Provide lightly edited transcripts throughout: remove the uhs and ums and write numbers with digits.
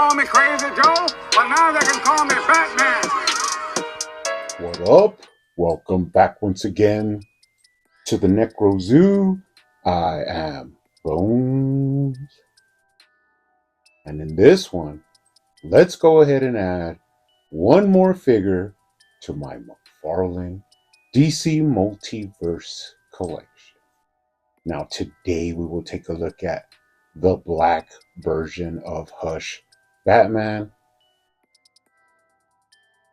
call me Crazy Joe, but now they can call me Batman. What up? Welcome back once again to the Necro Zoo. I am Bones. And in this one, let's go ahead and add one more figure to my McFarlane DC Multiverse collection. Now, today we will take a look at the black version of Hush Batman.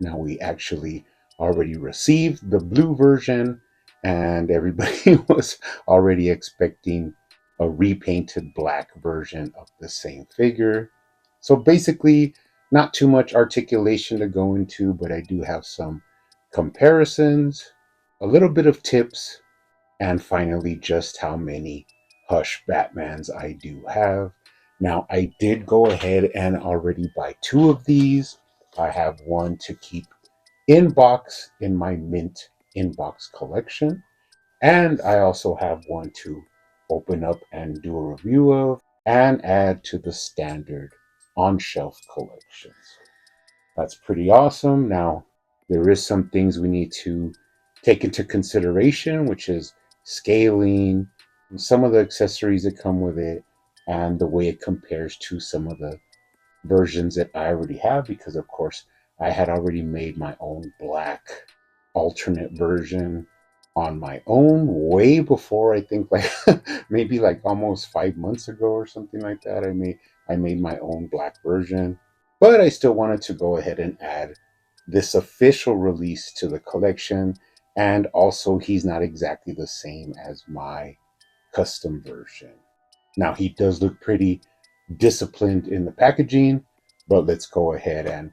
Now, we actually already received the blue version, and everybody was already expecting a repainted black version of the same figure. So, basically, not too much articulation to go into, but I do have some comparisons, a little bit of tips, and finally, just how many Hush Batmans I do have. Now, I did go ahead and already buy two of these. I have one to keep in box in my Mint inbox collection, and I also have one to open up and do a review of and add to the standard on shelf collections. That's pretty awesome. Now, there is some things we need to take into consideration, which is scaling, some of the accessories that come with it, and the way it compares to some of the versions that I already have, because of course I had already made my own black alternate version on my own way before. I think like maybe like almost 5 months ago or something like that. I made my own black version, but I still wanted to go ahead and add this official release to the collection. And also, he's not exactly the same as my custom version. Now, he does look pretty disciplined in the packaging, but let's go ahead and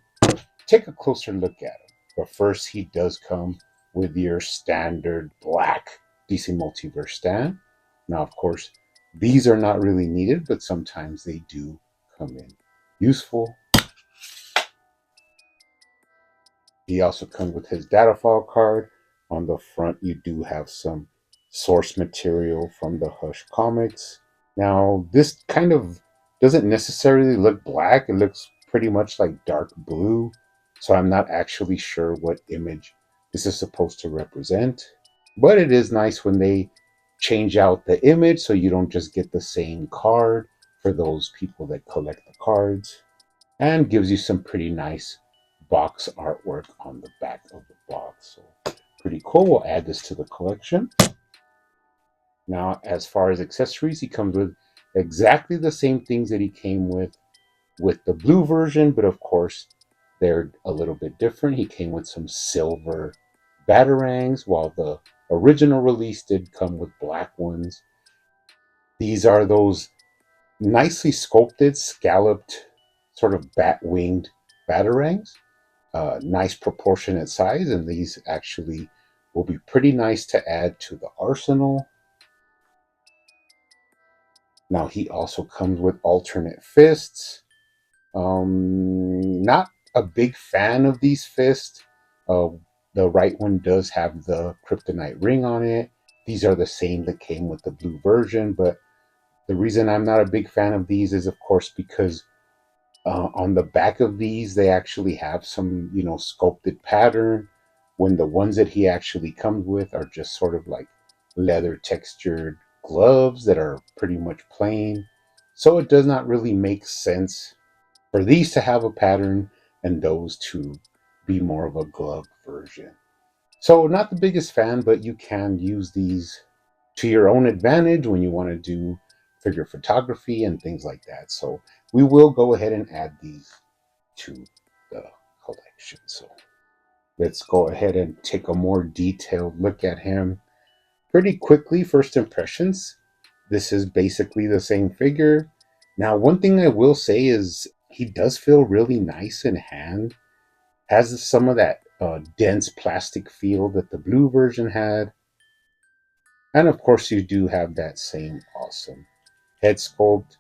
take a closer look at him. But first, he does come with your standard black DC Multiverse stand. Now, of course, these are not really needed, but sometimes they do come in useful. He also comes with his data file card. On the front, you do have some source material from the Hush comics. Now, this kind of doesn't necessarily look black. It looks pretty much like dark blue. So I'm not actually sure what image this is supposed to represent. But it is nice when they change out the image so you don't just get the same card for those people that collect the cards. And gives you some pretty nice box artwork on the back of the box. So pretty cool. We'll add this to the collection. Now, as far as accessories, he comes with exactly the same things that he came with the blue version, but of course, they're a little bit different. He came with some silver batarangs, while the original release did come with black ones. These are those nicely sculpted, scalloped, sort of bat-winged batarangs. Nice proportionate size, and these actually will be pretty nice to add to the arsenal. Now, he also comes with alternate fists. Not a big fan of these fists. Uh, the right one does have the kryptonite ring on it. These are the same that came with the blue version, but the reason I'm not a big fan of these is, of course, because on the back of these, they actually have some, sculpted pattern, when the ones that he actually comes with are just sort of like leather textured gloves that are pretty much plain. So it does not really make sense for these to have a pattern and those to be more of a glove version. So, not the biggest fan, but you can use these to your own advantage when you want to do figure photography and things like that. So, we will go ahead and add these to the collection. So, let's go ahead and take a more detailed look at him. Pretty quickly, first impressions. This is basically the same figure. Now, one thing I will say is he does feel really nice in hand. Has some of that dense plastic feel that the blue version had. And of course, you do have that same awesome head sculpt.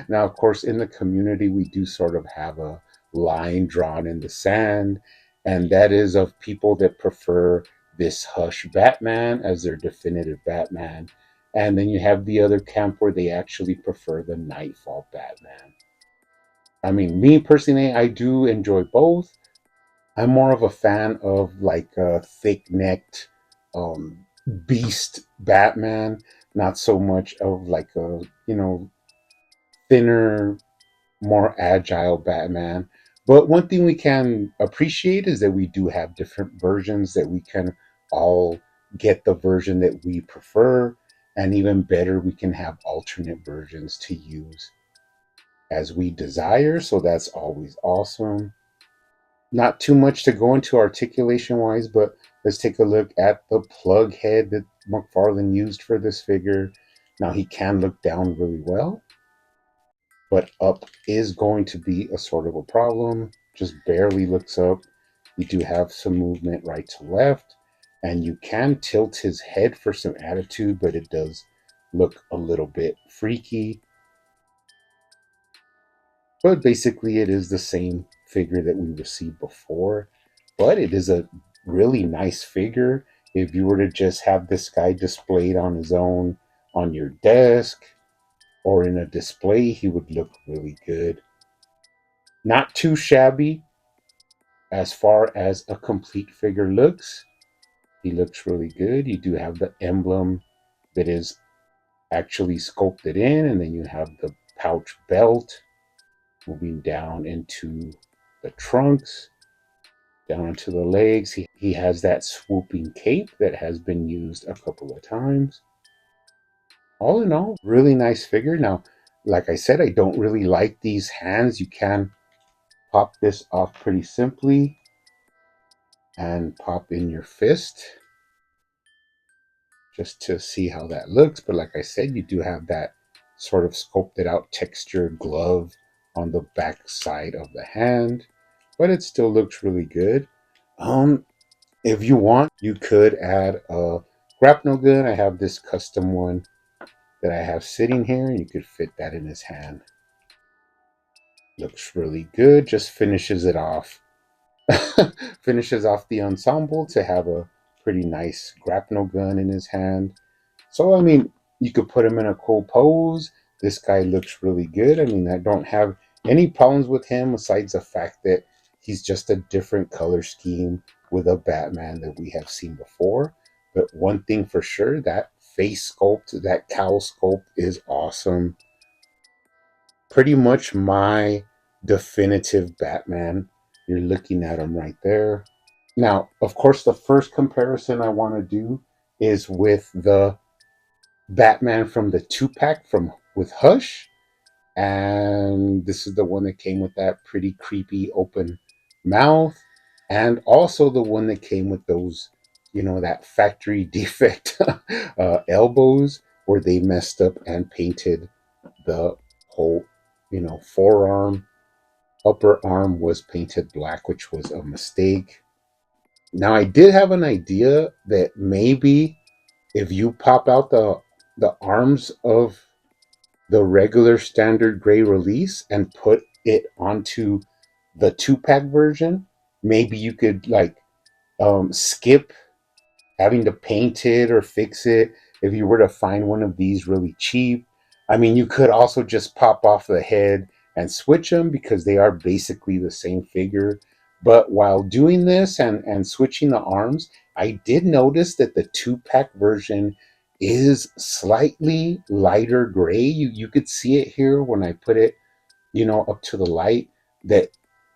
Now, of course, in the community, we do sort of have a line drawn in the sand, and that is of people that prefer this Hush Batman as their definitive Batman. And then you have the other camp where they actually prefer the Nightfall Batman. I mean, me personally, I do enjoy both. I'm more of a fan of like a thick-necked um, beast Batman, not so much of like a thinner, more agile Batman. But one thing we can appreciate is that we do have different versions that we can all get the version that we prefer, and even better, we can have alternate versions to use as we desire. So that's always awesome. Not too much to go into articulation wise, but let's take a look at the plug head that McFarlane used for this figure. Now he can look down really well, but up is going to be a sort of a problem. Just barely looks up. You do have some movement right to left, and you can tilt his head for some attitude, but it does look a little bit freaky. But basically, it is the same figure that we received before. But it is a really nice figure. If you were to just have this guy displayed on his own on your desk or in a display, he would look really good. Not too shabby as far as a complete figure looks. He looks really good. You do have the emblem that is actually sculpted in, and then you have the pouch belt moving down into the trunks, down into the legs. He has that swooping cape that has been used a couple of times. All in all, really nice figure. Now, like I said, I don't really like these hands. You can pop this off pretty simply and pop in your fist just to see how that looks. But like I said, you do have that sort of sculpted out textured glove on the back side of the hand, but it still looks really good. Um, if you want, you could add a grapnel gun. I have this custom one that I have sitting here, and you could fit that in his hand. Looks really good. Just finishes it off. Finishes off the ensemble to have a pretty nice grapnel gun in his hand. So, I mean, you could put him in a cool pose. This guy looks really good. I mean, I don't have any problems with him besides the fact that he's just a different color scheme with a Batman that we have seen before. But one thing for sure, that face sculpt, that cowl sculpt is awesome. Pretty much my definitive Batman. You're looking at him right there. Now, of course, the first comparison I want to do is with the Batman from the 2-pack from with Hush, and this is the one that came with that pretty creepy open mouth, and also the one that came with those, that factory defect elbows where they messed up and painted the whole, forearm, upper arm was painted black, which was a mistake. Now I did have an idea that maybe if you pop out the arms of the regular standard gray release and put it onto the 2-pack version, maybe you could like skip having to paint it or fix it if you were to find one of these really cheap. I mean, you could also just pop off the head and switch them because they are basically the same figure. But while doing this and switching the arms, I did notice that the 2-pack version is slightly lighter gray. You could see it here when I put it, up to the light, that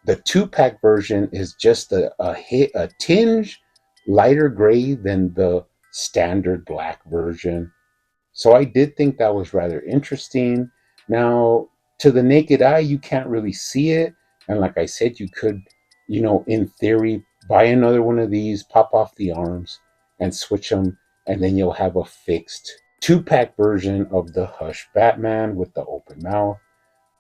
the 2-pack version is just a tinge lighter gray than the standard black version. So I did think that was rather interesting. Now, to the naked eye, you can't really see it. And like I said, you could, in theory, buy another one of these, pop off the arms, and switch them. And then you'll have a fixed 2-pack version of the Hush Batman with the open mouth.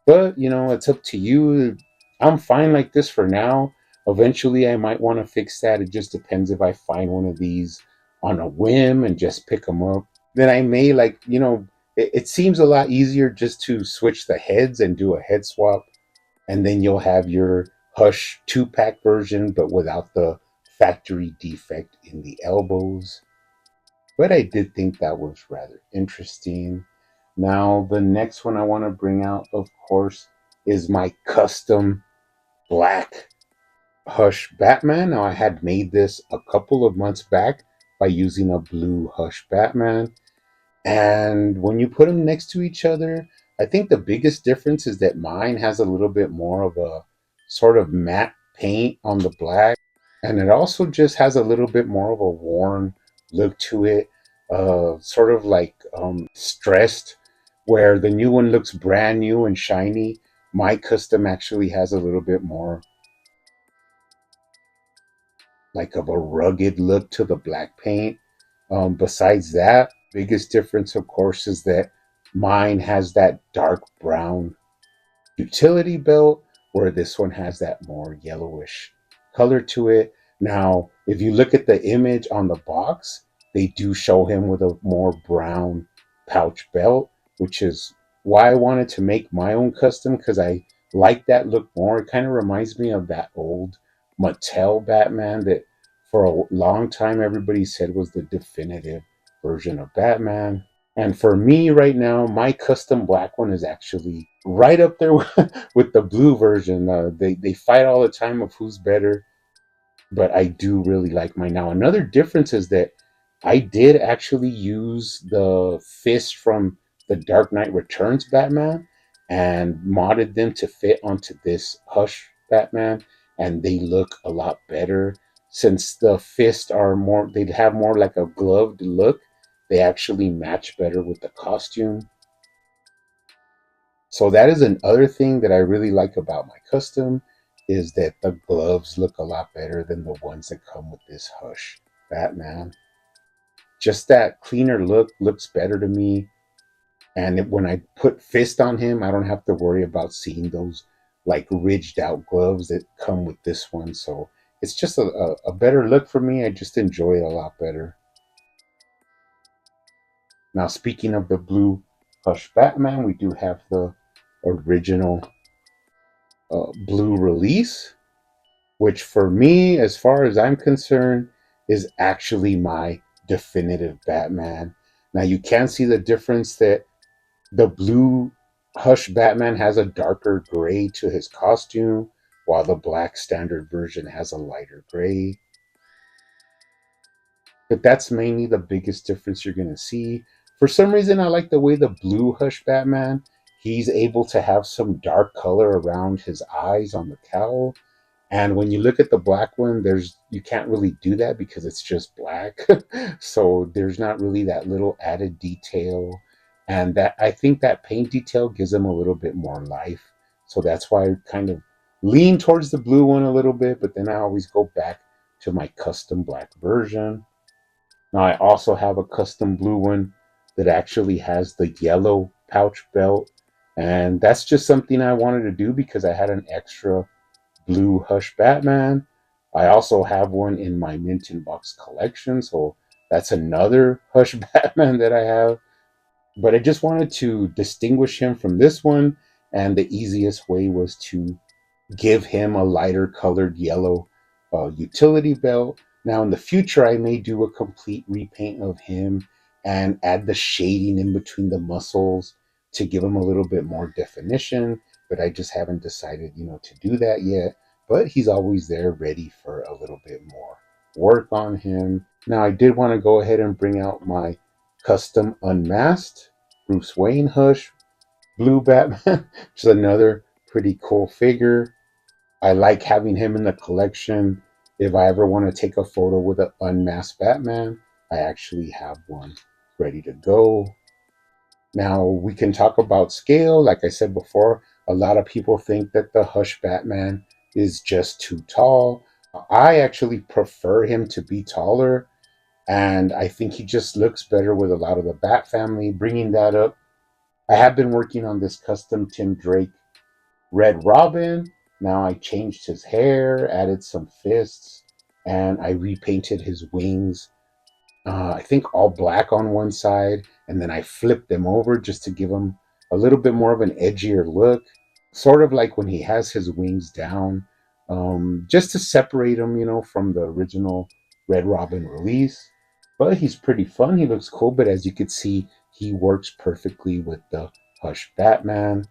But, it's up to you. I'm fine like this for now. Eventually, I might want to fix that. It just depends if I find one of these on a whim and just pick them up. Then I may, like, it seems a lot easier just to switch the heads and do a head swap. And then you'll have your Hush 2-pack version, but without the factory defect in the elbows. But I did think that was rather interesting. Now, the next one I want to bring out, of course, is my custom black Hush Batman. Now, I had made this a couple of months back by using a blue Hush Batman. And when you put them next to each other, I think the biggest difference is that mine has a little bit more of a sort of matte paint on the black. And it also just has a little bit more of a worn look to it, sort of like stressed, where the new one looks brand new and shiny. My custom actually has a little bit more like of a rugged look to the black paint. Besides that, biggest difference, of course, is that mine has that dark brown utility belt, where this one has that more yellowish color to it. Now, if you look at the image on the box, they do show him with a more brown pouch belt, which is why I wanted to make my own custom, because I like that look more. It kind of reminds me of that old Mattel Batman that for a long time everybody said was the definitive version of Batman. And for me right now, my custom black one is actually right up there with the blue version. They fight all the time of who's better, but I do really like mine. Now, another difference is that I did actually use the fist from the Dark Knight Returns Batman and modded them to fit onto this Hush Batman, and they look a lot better. Since the fists are more, they'd have more like a gloved look, they actually match better with the costume. So that is another thing that I really like about my custom, is that the gloves look a lot better than the ones that come with this Hush Batman. Just that cleaner look looks better to me. And when I put fist on him, I don't have to worry about seeing those like ridged out gloves that come with this one. So it's just a better look for me. I just enjoy it a lot better. Now, speaking of the blue Hush Batman, we do have the original blue release, which for me, as far as I'm concerned, is actually my definitive Batman. Now, you can see the difference that the blue Hush Batman has a darker gray to his costume, while the black standard version has a lighter gray. But that's mainly the biggest difference you're going to see. For some reason, I like the way the blue Hush Batman, he's able to have some dark color around his eyes on the cowl. And when you look at the black one, there's you can't really do that because it's just black. So there's not really that little added detail. And that I think that paint detail gives him a little bit more life. So that's why I kind of lean towards the blue one a little bit, but then I always go back to my custom black version. Now I also have a custom blue one that actually has the yellow pouch belt. And that's just something I wanted to do because I had an extra blue Hush Batman. I also have one in my Mint in Box collection, so that's another Hush Batman that I have. But I just wanted to distinguish him from this one, and the easiest way was to give him a lighter colored yellow utility belt. Now, in the future, I may do a complete repaint of him and add the shading in between the muscles to give him a little bit more definition. But I just haven't decided, to do that yet. But he's always there ready for a little bit more work on him. Now, I did want to go ahead and bring out my custom unmasked Bruce Wayne Hush Blue Batman, which is another pretty cool figure. I like having him in the collection. If I ever want to take a photo with an unmasked Batman, I actually have one ready to go. Now, we can talk about scale. Like I said before, a lot of people think that the Hush Batman is just too tall. I actually prefer him to be taller, and I think he just looks better with a lot of the Bat family. Bringing that up, I have been working on this custom Tim Drake Red Robin. Now I changed his hair, added some fists, and I repainted his wings. I think all black on one side, and then I flipped them over just to give him a little bit more of an edgier look, sort of like when he has his wings down, just to separate him, from the original Red Robin release. But he's pretty fun. He looks cool, but as you can see, he works perfectly with the Hush Batman.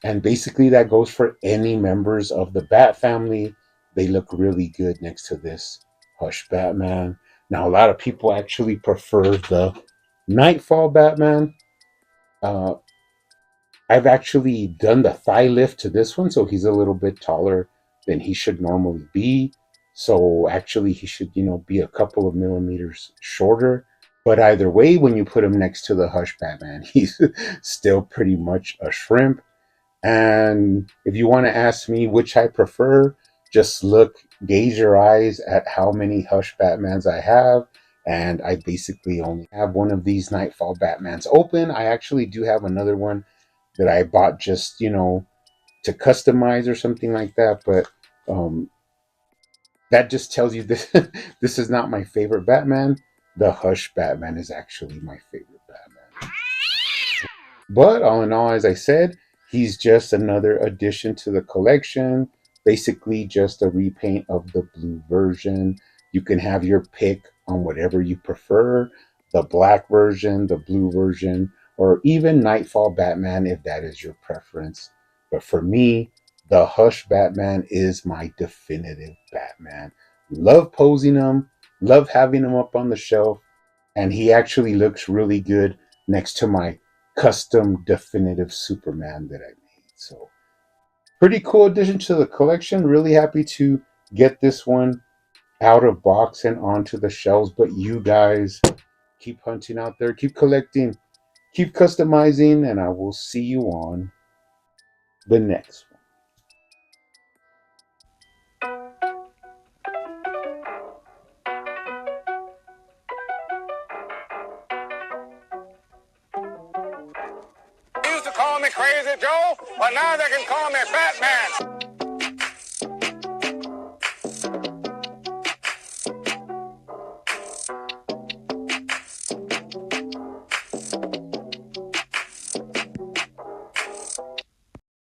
And basically, that goes for any members of the Bat family. They look really good next to this Hush Batman. Now, a lot of people actually prefer the Nightfall Batman. Uh, I've actually done the thigh lift to this one, so he's a little bit taller than he should normally be. So actually, he should, be a couple of millimeters shorter. But either way, when you put him next to the Hush Batman, he's still pretty much a shrimp. And if you want to ask me which I prefer, just gauge your eyes at how many Hush Batmans I have. And I basically only have one of these Nightfall Batmans open. I actually do have another one that I bought just, to customize or something like that. But um, that just tells you this, this is not my favorite Batman. The Hush Batman is actually my favorite Batman. But all in all, as I said, he's just another addition to the collection. Basically, just a repaint of the blue version. You can have your pick on whatever you prefer, the black version, the blue version, or even Nightfall Batman if that is your preference. But for me, the Hush Batman is my definitive Batman. Love posing him, love having him up on the shelf, and he actually looks really good next to my custom definitive Superman that I made. So, pretty cool addition to the collection. Really happy to get this one out of box and onto the shelves. But you guys keep hunting out there, keep collecting, keep customizing, and I will see you on the next one. They used to call me Crazy Joe, but now they can call me Batman.